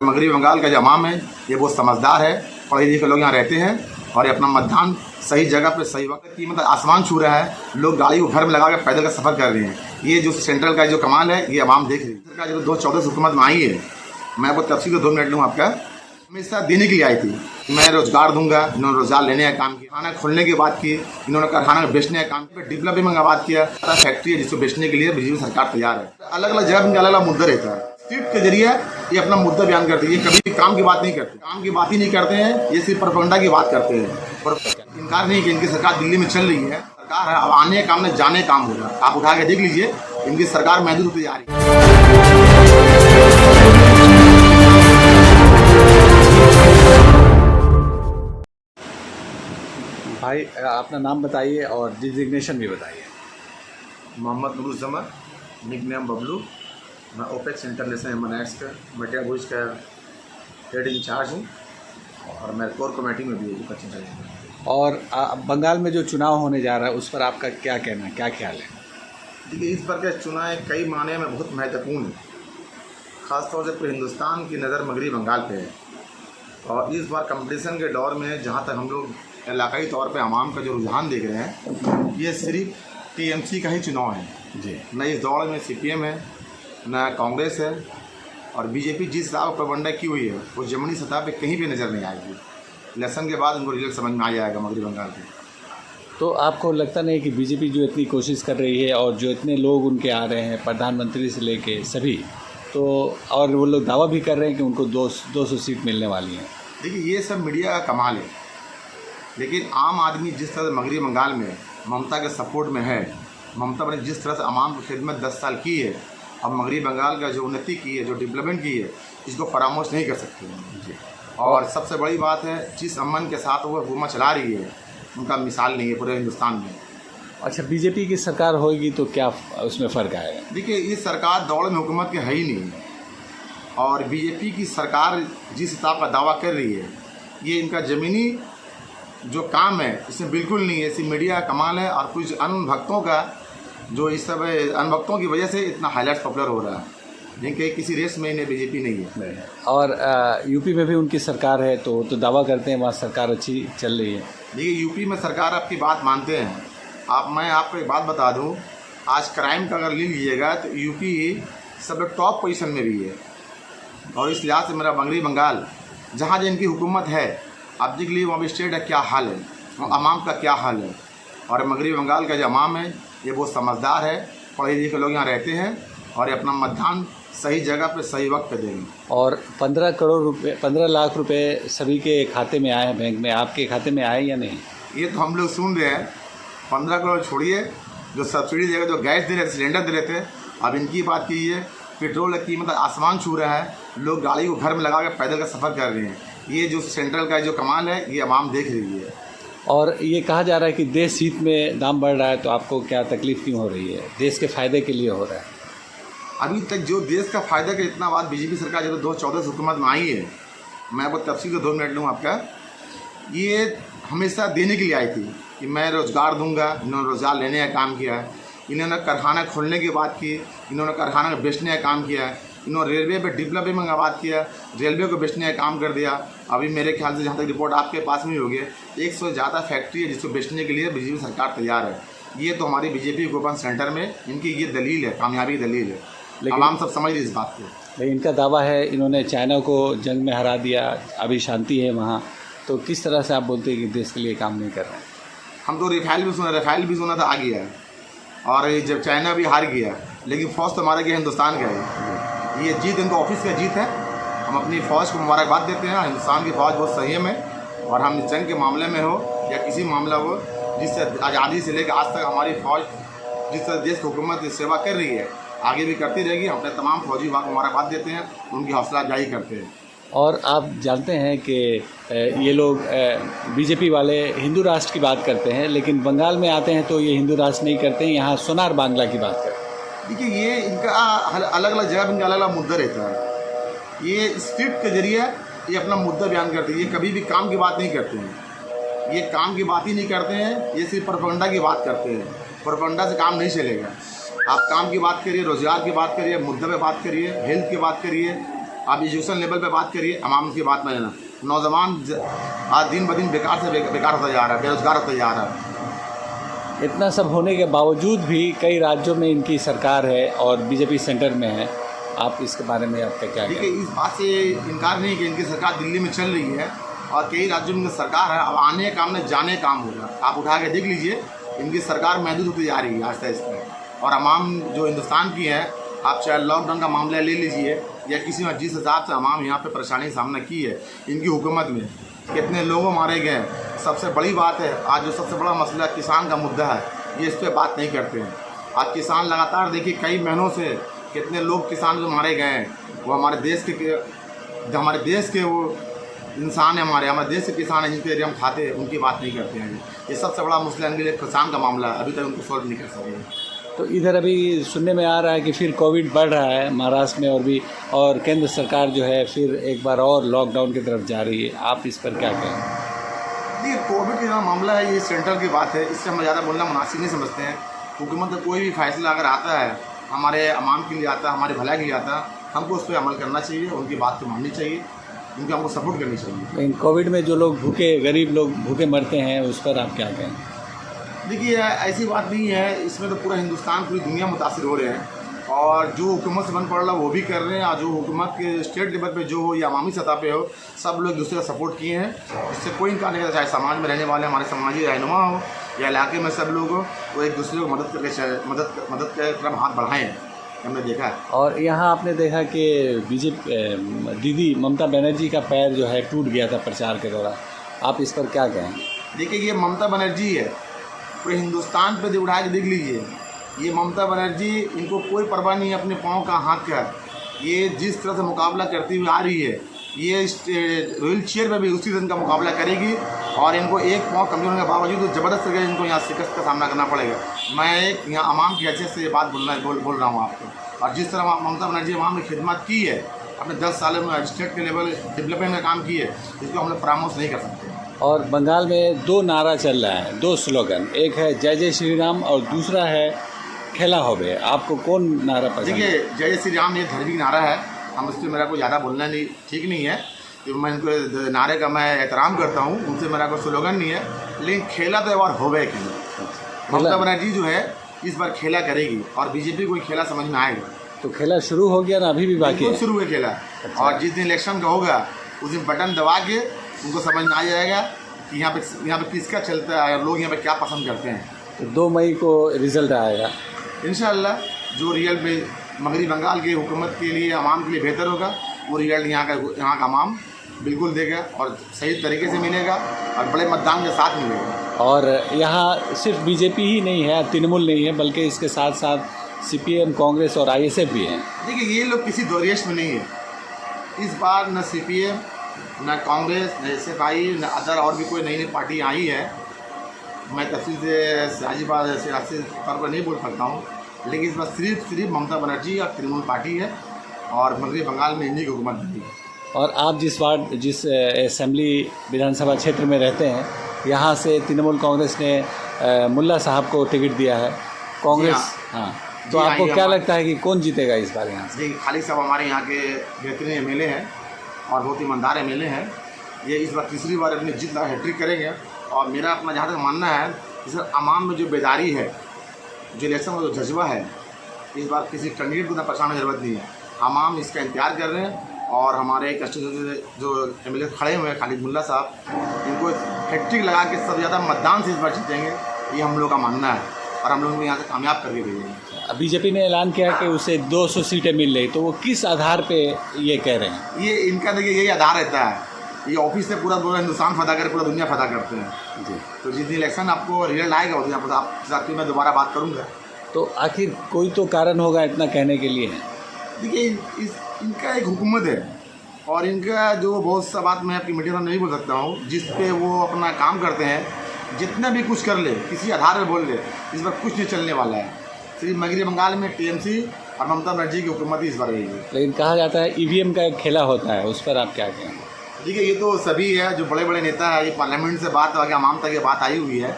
मगरबी बंगाल का जो अवाम है ये बहुत समझदार है, पढ़े लिखे लोग यहाँ रहते हैं और ये अपना मतदान सही जगह पे सही वक्त की मतलब आसमान छू रहा है। लोग गाड़ी को घर में लगा कर पैदल का सफ़र कर रहे हैं। ये जो सेंट्रल का जो कमाल है ये अवाम देख रही है। सरकार जो 2014 हुकूमत में आई है, मैं वो तफसील 2 मिनट लूँ आपका। हमेशा देने के लिए आई थी, मैं रोज़गार दूंगा। इन्होंने रोज़गार लेने का काम किया, खाना खोलने की बात की, इन्होंने कारखाना बेचने का काम किया, डेवलपमेंट का बात किया। फैक्ट्री है जिसको बेचने के लिए बीजेपी सरकार तैयार है। अलग अलग जगह अलग अलग मुद्दा रहता है। ट्वीट के जरिए ये अपना मुद्दा बयान करते हैं। ये कभी भी काम की बात नहीं करते, काम की बात ही नहीं करते हैं। ये सिर्फ प्रोपेगेंडा की बात करते हैं। पर इनकार नहीं कि इनकी सरकार दिल्ली में चल रही है। सरकार है, अब आने काम में जाने काम होगा। आप उठा के देख लीजिए, इनकी सरकार महदूद होती जा रही है। भाई अपना नाम बताइए और डिजिग्नेशन भी बताइए। मोहम्मद नुरुज़्ज़मा, निकनेम बबलू। मैं ओपेक्स इंटरनेशनल ह्यूमन का मीडिया भुज का हेड इंचार्ज हूँ और मैं कोर कमेटी में भी हूँ। और बंगाल में जो चुनाव होने जा रहा है उस पर आपका क्या कहना है, क्या ख्याल है? देखिए, इस बार का चुनाव कई मायने में बहुत महत्वपूर्ण है। ख़ासतौर से पूरे हिंदुस्तान की नज़र मगरबी बंगाल पे है और इस बार कंपटीशन के दौर में जहाँ तक हम लोग इलाकाई तौर पे आवाम का जो रुझान देख रहे हैं, ये सिर्फ टीएमसी का ही चुनाव है जी। न इस दौड़ में सीपीएम है, न कांग्रेस है और बीजेपी जिस हिसाब से प्रबंधन की हुई है वो जमीनी सतह पे कहीं भी नज़र नहीं आएगी। इलेक्शन के बाद उनको रिजल्ट समझ में आ जाएगा मगरबी बंगाल के। तो आपको लगता नहीं कि बीजेपी जो इतनी कोशिश कर रही है और जो इतने लोग उनके आ रहे हैं, प्रधानमंत्री से लेके सभी, तो और वो लोग दावा भी कर रहे हैं कि उनको 200 सीट मिलने वाली हैं? देखिए, ये सब मीडिया का कमाल है, लेकिन आम आदमी जिस तरह से मगरबी बंगाल में ममता के सपोर्ट में है, ममता ने जिस तरह से आवाम की खिदमत 10 साल की है, अब मगरबी बंगाल का जो उन्नति की है, जो डेवलपमेंट की है, इसको फरामोश नहीं कर सकते हैं जी। और सबसे बड़ी बात है, जिस अमन के साथ वो हुकूमत चला रही है उनका मिसाल नहीं है पूरे हिंदुस्तान में। अच्छा, बीजेपी की सरकार होगी तो क्या उसमें फ़र्क आएगा? देखिए, इस सरकार दौड़ में हुकूमत के है ही नहीं और बीजेपी की सरकार जिस हिसाब का दावा कर रही है, ये इनका ज़मीनी जो काम है इसमें बिल्कुल नहीं है। इसी मीडिया का कमाल है और कुछ अनभक्तों का जो इस सब अनभक्तों की वजह से इतना हाईलाइट्स पॉपुलर हो रहा है, जिनके किसी रेस में इन्हें बीजेपी नहीं है। और यूपी में भी उनकी सरकार है तो दावा करते हैं वहाँ सरकार अच्छी चल रही है। देखिए, यूपी में सरकार आपकी बात मानते हैं मैं आपको एक बात बता दूं, आज क्राइम का अगर ले लीजिएगा तो यूपी सब टॉप पोजीशन में भी है और इस लिहाज से मेरा मगरबी बंगाल जहाँ जो इनकी हुकूमत है, आप देख लीजिए वहाँ भी स्टेट का क्या हाल है, अवाम का क्या हाल है। और मगरबी बंगाल का जो अवाम है ये बहुत समझदार है, पढ़े लिखे लोग यहाँ रहते हैं और ये अपना मतदान सही जगह पे सही वक्त पे देंगे। और 15 लाख रुपए सभी के खाते में आए हैं बैंक में, आपके खाते में आए या नहीं? ये तो हम लोग सुन रहे हैं। 15 करोड़ छोड़िए, जो सब्सिडी देगा, जो गैस दे रहे थे, सिलेंडर दे रहे थे, अब इनकी बात कीजिए, पेट्रोल की मतलब आसमान छू रहा है। लोग गाड़ी को घर में लगा कर पैदल का सफ़र कर रहे हैं। ये जो सेंट्रल का जो कमाल है ये अवाम देख रही है। और ये कहा जा रहा है कि देश हित में दाम बढ़ रहा है, तो आपको क्या तकलीफ़ क्यों हो रही है? देश के फ़ायदे के लिए हो रहा है। अभी तक जो देश का फ़ायदा का इतना बात बीजेपी सरकार जब 2014 हुकूमत में आई है, मैं वो तफसील 2 मिनट लूँ आपका। ये हमेशा देने के लिए आई थी कि मैं रोज़गार दूंगा। इन्होंने रोज़गार लेने का काम किया है, इन्होंने कारखाना खोलने की बात की, इन्होंने कारखाना बेचने का काम किया है, इन्होंने रेलवे पे डेवलपमेंट का बात किया, रेलवे को बेचने का काम कर दिया। अभी मेरे ख्याल से जहाँ तक रिपोर्ट आपके पास में ही होगी, 100 से ज़्यादा फैक्ट्री है जिसको बेचने के लिए बीजेपी सरकार तैयार है। ये तो हमारी बीजेपी हुकूमत सेंटर में इनकी ये दलील है, कामयाबी की दलील है। लेकिन आवाम सब समझ रही इस बात को। लेकिन इनका दावा है इन्होंने चाइना को जंग में हरा दिया, अभी शांति है वहाँ, तो किस तरह से आप बोलते हैं कि देश के लिए काम नहीं कर रहे हैं? हम तो राफेल भी सुना था आ गया है और जब चाइना भी हार गया, लेकिन फ़ौज तो हमारा गया हिंदुस्तान का है। ये जीत इनको ऑफिस का जीत है। हम अपनी फ़ौज को मुबारकबाद देते हैं। हिंदुस्तान की फ़ौज बहुत संयम है और हम जंग के मामले में हो या किसी मामला हो, जिससे आज़ादी से लेकर आज तक हमारी फ़ौज जिस तरह देश की हुकूमत की सेवा कर रही है आगे भी करती रहेगी। हम अपने तमाम फौजी विभाग को मुबारकबाद देते हैं, उनकी हौसला अफजाई करते हैं। और आप जानते हैं कि ये लोग बीजेपी वाले हिंदू राष्ट्र की बात करते हैं, लेकिन बंगाल में आते हैं तो ये हिंदू राष्ट्र नहीं करते हैं, यहाँ सोनार बांग्ला की बात करते हैं। देखिए, ये इनका अलग अलग जगह इनका अलग अलग मुद्दा रहता है। ये स्क्रिप्ट के जरिए ये अपना मुद्दा बयान करते हैं। ये कभी भी काम की बात नहीं करते हैं, ये काम की बात ही नहीं करते हैं। ये सिर्फ प्रोपेगेंडा की बात करते हैं। प्रोपेगेंडा से काम नहीं चलेगा। आप काम की बात करिए, रोज़गार की बात करिए, मुद्दे पे बात करिए, हेल्थ की बात करिए, आप एजुकेशन लेवल पे बात करिए, अवाम की बात में लेना। नौजवान आज दिन ब दिन बेकार से बेकार होता जा रहा है, बेरोजगार होता जा रहा है। इतना सब होने के बावजूद भी कई राज्यों में इनकी सरकार है और बीजेपी सेंटर में है। आप इसके बारे में आपका क्या कहना है? देखिए, इस बात से इनकार नहीं कि इनकी सरकार दिल्ली में चल रही है और कई राज्यों में इनकी सरकार है। अब आने काम में जाने काम होगा। आप उठा के देख लीजिए, इनकी सरकार महदूद होती जा रही है आहिस्ता आहिस्ता। और अवाम जो हिंदुस्तान की है, आप चाहे लॉकडाउन का मामला ले लीजिए या किसी में जिस हिसाब से अवाम यहाँ पे परेशानी का सामना की है इनकी हुकूमत में, कितने लोगों मारे गए। सबसे बड़ी बात है, आज जो सबसे बड़ा मसला किसान का मुद्दा है, ये इस पर बात नहीं करते हैं। आज किसान लगातार देखिए कई महीनों से कितने लोग किसान जो मारे गए हैं, वो हमारे देश के वो इंसान है, हमारे देश के किसान हैं जिनके हम खाते हैं, उनकी बात नहीं करते हैं। ये सबसे बड़ा मसला इनके लिए किसान का मामला है, अभी तक उनको सॉल्व नहीं कर सके। तो इधर अभी सुनने में आ रहा है कि फिर कोविड बढ़ रहा है महाराष्ट्र में और भी, और केंद्र सरकार जो है फिर एक बार और लॉकडाउन की तरफ जा रही है। आप इस पर क्या कहें? देखिए, कोविड का जो मामला है ये सेंट्रल की बात है, इससे हम ज़्यादा बोलना मुनासिब नहीं समझते हैं। हुकूमत का कोई भी फैसला अगर आता है, हमारे अवाम के लिए आता है, हमारे भलाई के लिए आता है, हमको उस पर अमल करना चाहिए, उनकी बात को माननी चाहिए, उनकी हमको सपोर्ट करनी चाहिए। लेकिन कोविड में जो लोग भूखे, गरीब लोग भूखे मरते हैं, उस पर आप क्या कहें? देखिए, ऐसी बात नहीं है, इसमें तो पूरा हिंदुस्तान पूरी दुनिया मुतासिर हो रहे हैं और जो हुकूमत से बन पड़ रहा है वो भी कर रहे हैं, और जो हुकूमत के स्टेट लेवल पे जो हो या अवामी सतह पे हो, सब लोग दूसरे का सपोर्ट किए हैं। इससे कोई इनकार नहीं करता, चाहे समाज में रहने वाले हमारे समाजी रहनुमा हो या इलाके में सब लोग हो, वो एक दूसरे को मदद के क्रम हाथ बढ़ाएँ, हमने देखा है। और यहाँ आपने देखा कि बीजेपी दीदी ममता बनर्जी का पैर जो है टूट गया था प्रचार के दौरान, आप इस पर क्या कहें? देखिए, ये ममता बनर्जी है, पूरे हिंदुस्तान पे उठा के देख लीजिए, ये ममता बनर्जी, इनको कोई परवाह नहीं है अपने पाँव का, हाथ का। ये जिस तरह से मुकाबला करती हुई आ रही है, ये व्हील चेयर पर भी उसी तरह का मुकाबला करेगी और इनको एक पाँव कमजोर होने के बावजूद ज़बरदस्त करके इनको यहाँ शिकस्त का सामना करना पड़ेगा। मैं एक यहाँ अवाम की हैसियत से ये बात बोल रहा हूँ आपको। और जिस तरह ममता बनर्जी अवाम ने खिदमत की है, अपने 10 सालों में स्टेट के लेवल डेवलपमेंट में काम की है, इसको हम लोग परामर्श नहीं कर सकते। और बंगाल में 2 नारा चल रहा है, 2 स्लोगन, एक है जय जय श्री राम और दूसरा है खेला होवे। आपको कौन नारा पसंद है? देखिए, जय श्री राम ये धार्मिक नारा है, हम इस पर मेरा कोई ज़्यादा बोलना नहीं ठीक नहीं है, कि मैं इनको नारे का मैं एहतराम करता हूँ, उनसे मेरा कोई स्लोगन नहीं है। लेकिन खेला तो एक बार होवे कि ममता बनर्जी जो है इस बार खेला करेगी और बीजेपी कोई खेला समझ में आएगा। तो खेला शुरू हो गया ना, अभी भी बाकी है? शुरू है खेला। अच्छा। और जिस दिन इलेक्शन का होगा उस दिन बटन दबा के उनको समझ में आ जाएगा कि यहाँ पे किसका चलता है और लोग यहाँ पे क्या पसंद करते हैं। तो 2 मई को रिजल्ट आएगा इंशाअल्लाह। जो रिजल्ट में मगरबी बंगाल की हुकूमत के लिए, अवाम के लिए बेहतर होगा, वो रिजल्ट यहाँ का अवाम बिल्कुल देगा और सही तरीके से मिलेगा और बड़े मतदान के साथ मिलेगा। और यहाँ सिर्फ बीजेपी ही नहीं है, तृणमूल नहीं है, बल्कि इसके साथ साथ सीपीएम, कांग्रेस और आईएसएफ भी हैं। देखिए, ये लोग किसी दो रेस में नहीं है इस बार, न सीपीएम, न कांग्रेस, न एसएफआई, न अदर और भी कोई नई नई पार्टी आई है। मैं तफसील से सियासी तौर पर नहीं बोल सकता हूँ, लेकिन इस बार सिर्फ ममता बनर्जी और तृणमूल पार्टी है और मगरबी बंगाल में इन्हीं की हुकूमत बनी है। और आप जिस असेंबली विधानसभा क्षेत्र में रहते हैं, यहाँ से तृणमूल कांग्रेस ने मुल्ला साहब को टिकट दिया है, कांग्रेस। हाँ, तो आपको क्या लगता है कि कौन जीतेगा इस बार यहाँ से? जी, खालिद साहब हमारे यहाँ के बेहतरीन एमएलए हैं और बहुत ईमानदार एमएलए हैं। ये इस बार तीसरी बार अपनी जीत का हैट्रिक करेंगे और मेरा अपना जहाँ तक मानना है कि सर अवाम में जो बेदारी है, जो इलेक्शन में जो जज्बा है, इस बार किसी कैंडिडेट को ना परेशान होने की जरूरत नहीं है। अवाम इसका इंतजार कर रहे हैं और हमारे कस्टमर जो एमएलए खड़े हुए हैं खालिद मुल्ला साहब, इनको हैट्रिक लगा के सबसे ज़्यादा मतदान से इस बार जीतेंगे, ये हम लोग का मानना है और हम लोग को यहाँ से कामयाब करके भेजेंगे। बीजेपी ने ऐलान किया कि उसे 200 सीटें मिल रही, तो वो किस आधार पे ये कह रहे हैं? ये इनका देखिए यही आधार रहता है, ये ऑफिस से पूरा हिंदुस्तान फतह कर पूरा दुनिया फतह करते हैं जी। तो जिस दिन इलेक्शन आपको रिजल्ट आएगा उस दिन आपके साथ मैं दोबारा बात करूँगा। तो आखिर कोई तो कारण होगा इतना कहने के लिए? देखिए, इनका एक हुकूमत है और इनका जो बहुत सा बात मैं आपकी मीडिया में नहीं बोल सकता हूँ, जिस पे वो अपना काम करते हैं, जितना भी कुछ कर ले, किसी आधार पर बोल ले, इस बार कुछ नहीं चलने वाला है। सिर्फ मगरबी बंगाल में टीएमसी और ममता बनर्जी की हुकूमत ही इस बार रहेगी। लेकिन कहा जाता है ईवीएम का एक खेला होता है, उस पर आप क्या कहें? देखिए, ये तो सभी है, जो बड़े बड़े नेता है, ये पार्लियामेंट से बात आगे अवाम तक ये बात आई हुई है,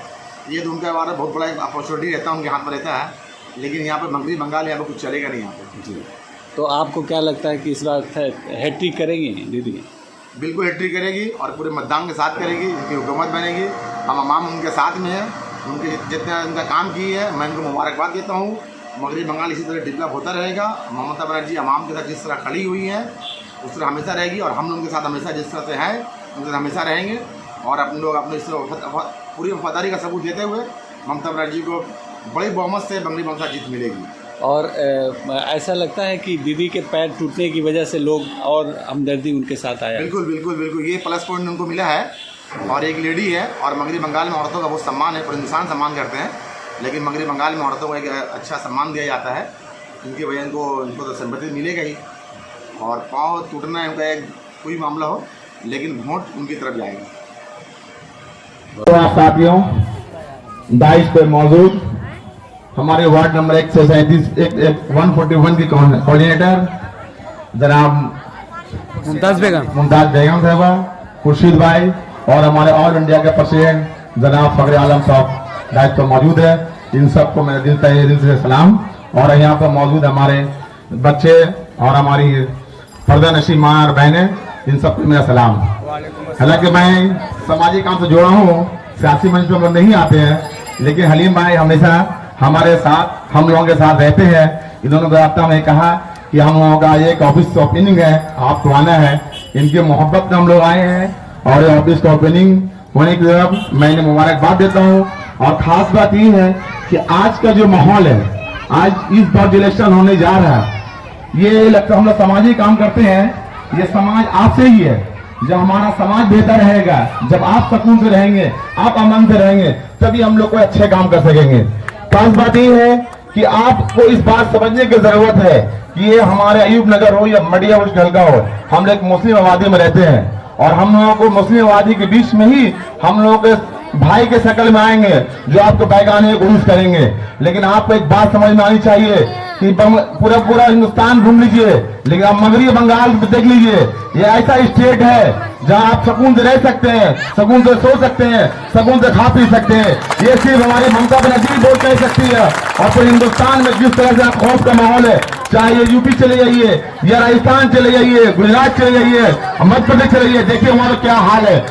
ये तो उनके बारे में बहुत बड़ा एक अपॉर्चुनिटी रहता है, उनके हाथ में रहता है। लेकिन यहाँ पर मगरबी बंगाल यहाँ पर कुछ चलेगा नहीं यहाँ पर। जी, तो आपको क्या लगता है कि इस बार हैट्रिक करेंगी दीदी? बिल्कुल हैट्रिक करेगी और पूरे मतदान के साथ करेगी, उनकी हुकूमत बनेगी। हम अवाम उनके साथ में हैं, उनके जितने उनका काम की है मैं उनको मुबारकबाद देता हूँ। मगरबी बंगाल इसी तरह डेवलप होता रहेगा। ममता बनर्जी अवाम के साथ जिस तरह खड़ी हुई हैं उस तरह हमेशा रहेगी और हम उनके साथ हमेशा जिस तरह से हैं उनके साथ हमेशा रहेंगे। और अपने लोग अपने इस पूरी वफादारी का सबूत देते हुए ममता बनर्जी को बड़ी बहुमत से बंगली बंसा जीत मिलेगी। और ऐसा लगता है कि दीदी के पैर टूटने की वजह से लोग और हमदर्दी उनके साथ आया? बिल्कुल बिल्कुल बिल्कुल, ये प्लस पॉइंट उनको मिला है। और एक लेडी है और मगरबी बंगाल में औरतों का बहुत सम्मान है, पूरे इंसान सम्मान करते हैं, लेकिन मगरबी बंगाल में औरतों को एक अच्छा सम्मान दिया जाता है। इनकी वजह इनको तो संपत्ति मिलेगा ही। और पाँव टूटना उनका एक कोई मामला हो, लेकिन वोट उनकी तरफ जाएगा। तो आप साथियों, दाइश पे मौजूद हमारे वार्ड नंबर 141 की कोऑर्डिनेटर जनाब मुमताज़ बेगम साहबा, खुर्शीद भाई और हमारे ऑल इंडिया के प्रेसिडेंट जनाब फखर आलम साहब दाइश पर मौजूद है। इन सबको मेरे दिल से सलाम। और यहाँ पर मौजूद हमारे बच्चे और हमारी पर्दा नशी माँ और बहनें, इन सबको मेरा सलाम। हालांकि मैं सामाजिक काम से जुड़ा हूँ, सियासी मंच पर नहीं आते हैं, लेकिन हलीम भाई हमेशा हमारे साथ हम लोगों के साथ रहते हैं। इन्होंने बराबर में कहा कि हम लोगों का एक ऑफिस ओपनिंग है, आपको आना है। इनकी मोहब्बत में हम लोग आए हैं और ऑफिस का ओपनिंग होने की तरफ मैं मुबारकबाद देता हूँ। और खास बात ये है कि आज का जो माहौल है, आज इस बार इलेक्शन होने जा रहा है, ये लगता हम लोग सामाजिक काम करते हैं, ये समाज आपसे ही है। जब हमारा समाज बेहतर रहेगा, जब आप सुकून से रहेंगे, आप अमन से रहेंगे, तभी हम लोग कोई अच्छे काम कर सकेंगे। खास बात ये है कि आपको इस बात समझने की जरूरत है कि ये हमारे अयूब नगर हो या मडिया हल्का हो, हम लोग मुस्लिम आबादी में रहते हैं और हम लोगों को मुस्लिम आबादी के बीच में ही हम लोगों के भाई के शक्ल में आएंगे जो आपको बैगाने की कोशिश करेंगे। लेकिन आपको एक बात समझ में आनी चाहिए कि पूरा हिंदुस्तान घूम लीजिए, लेकिन आप मगरबी बंगाल में देख लीजिए, ये ऐसा स्टेट है जहां आप सुकून से रह सकते हैं, सुकून से सो सकते हैं, सुकून से खा पी सकते हैं। ये सिर्फ हमारी ममता बनर्जी वोट कह सकती है। और पूरे हिंदुस्तान में जिस तरह से आप खौफ का माहौल है, चाहे ये यूपी चले जाइए या राजस्थान चले जाइए, गुजरात चले जाइए, मध्य प्रदेश चले जाइए, देखिए हमारा क्या हाल है।